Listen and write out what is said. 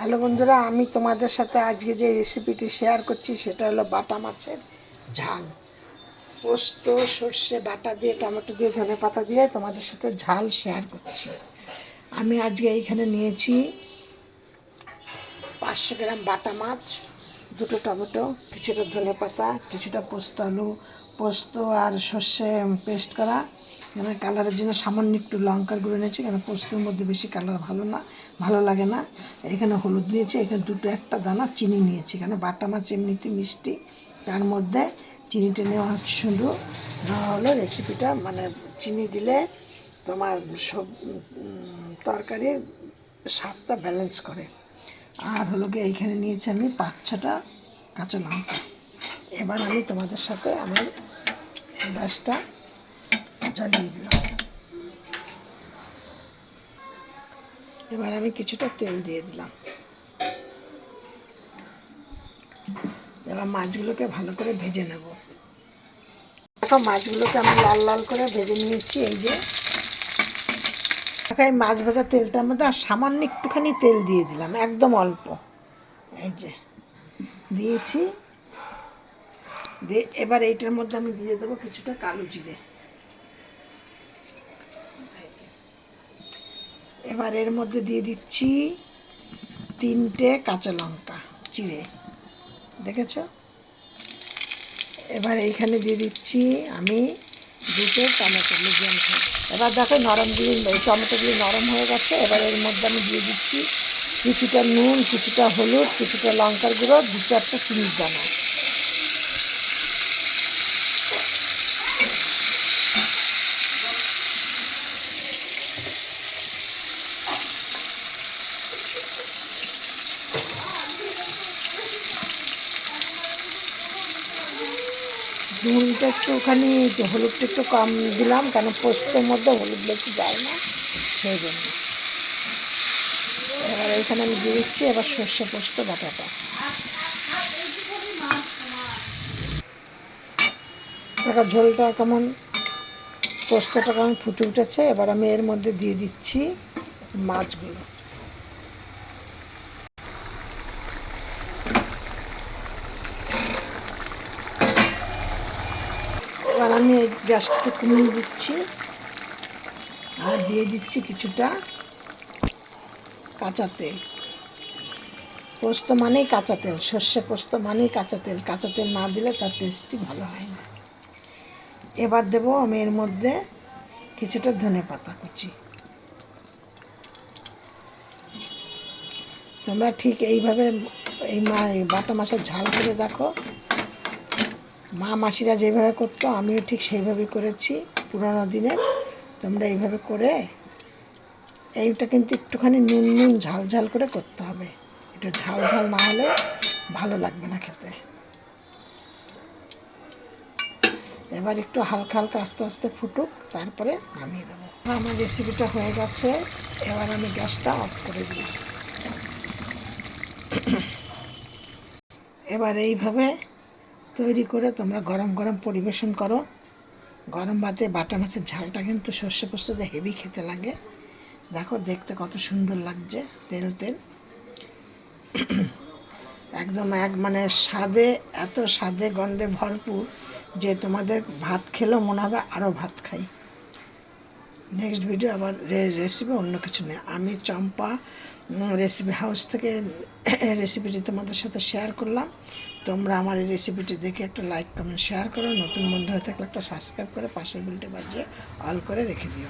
Hello বন্ধুরা, আমি তোমাদের সাথে আজকে যে রেসিপিটি শেয়ার করছি সেটা হলো বাটা মাছের ঝাল। পোস্ত, সর্ষে বাটা দিয়ে, টমেটো দিয়ে, ধনেপাতা দিয়ে তোমাদের সাথে ঝাল শেয়ার করছি। আমি আজকে এইখানে নিয়েছি 500 গ্রাম বাটা মাছ, 2টো টমেটো, কিছুটা ধনেপাতা, কিছুটা পোস্ত আর সর্ষে পেস্ট করা। মানে কালারের জন্য সামান্য একটু লঙ্কার গুঁড়ো নিয়েছি, কেন পোস্তর মধ্যে বেশি কালার ভালো লাগে না। এখানে হলুদ নিয়েছি, এখানে একটা দানা চিনি নিয়েছি, কেন বাটা মাছ এমনিতে মিষ্টি, তার মধ্যে চিনিটা নেওয়া শুধু নেওয়া হলো রেসিপিটা, মানে চিনি দিলে তোমার সব তরকারির স্বাদটা ব্যালেন্স করে। আর হলো গিয়ে এইখানে নিয়েছি আমি 5-6টা কাঁচা লঙ্কা। এবার আমি তোমাদের সাথে আমার গ্যাসটা জ্বালিয়ে দিলাম। এবার আমি কিছুটা তেল দিয়ে দিলাম। এবার মাছগুলোকে ভালো করে ভেজে নেব। দেখো, মাছগুলোকে আমি লাল লাল করে ভেজে নিয়েছি। এই যে এই মাছ ভাজা তেলটার মধ্যে আর সামান্য একটুখানি তেল দিয়ে দিলাম, একদম অল্প। এই যে দিয়েছি, দিয়ে এবার এইটার মধ্যে আমি দিয়ে দেবো কিছুটা কালো জিরে। এবার এর মধ্যে দিয়ে দিচ্ছি 3টে কাঁচা লঙ্কা চিড়ে, দেখেছো? এবার এইখানে দিয়ে দিচ্ছি আমি 2টো টমেটো মিডিয়াম সাইজ। এবার দেখো টমেটোগুলি নরম হয়ে গেছে। এবার এর মধ্যে আমি দিয়ে দিচ্ছি কিছুটা নুন, কিছুটা হলুদ, কিছুটা লঙ্কার গুঁড়ো, 2-4টা চিনির দানা। নুনটা একটুখানি, হলুদটা একটু কম দিলাম, কেন পোস্তের মধ্যে হলুদ বেশি যায় না, সেই জন্য। এবার এইখানে আমি দিয়ে দিচ্ছি এবার সর্ষে পোস্ত বাটাটা। এবার ঝোলটা কেমন, পোস্তটা কেমন ফুটে উঠেছে। এবার আমি এর মধ্যে দিয়ে দিচ্ছি মাছগুলো। এবার আমি এই গ্যাসটাকে কমিয়ে দিচ্ছি আর দিয়ে দিচ্ছি কিছুটা কাঁচা তেল। পোস্ত মানেই কাঁচা তেল, সর্ষে পোস্ত মানেই কাঁচা তেল। কাঁচা তেল না দিলে তার টেস্টই ভালো হয় না। এবার দেবো আমি এর মধ্যে কিছুটা ধনেপাতা কুচি। তোমরা ঠিক এইভাবে এই বাটা মাছের ঝাল করে দেখো। মা মাসিরা যেভাবে করতো আমিও ঠিক সেইভাবে করেছি পুরোনো দিনের। তোমরা এইভাবে করে, এইটা কিন্তু একটুখানি নুন ঝাল করে করতে হবে। একটু ঝাল না হলে ভালো লাগবে না খেতে। এবার একটু হালকা আস্তে আস্তে ফুটুক, তারপরে নামিয়ে দেবো। আমার রেসিপিটা হয়ে গেছে। এবার আমি গ্যাসটা অফ করে দিই। এবার এইভাবে তৈরি করে তোমরা গরম গরম পরিবেশন করো। গরম ভাতে বাটা মাছের ঝালটা কিন্তু সর্ষে পোস্ত দিয়ে হেভি খেতে লাগে। দেখো দেখতে কত সুন্দর লাগছে, তেল একদম মানে এত স্বাদে গন্ধে ভরপুর যে তোমাদের ভাত খেলেও মনে হবে আরও ভাত খাই। নেক্সট ভিডিও আবার রেসিপি অন্য কিছু নেই। আমি চম্পা রেসিপি হাউস থেকে রেসিপিটি তোমাদের সাথে শেয়ার করলাম। তোমরা আমার এই রেসিপিটি দেখে একটা লাইক, কমেন্ট, শেয়ার করো। নতুন বন্ধু হয়ে থাকলে একটা সাবস্ক্রাইব করে পাশের বেলটি বাজিয়ে অল করে রেখে দিও।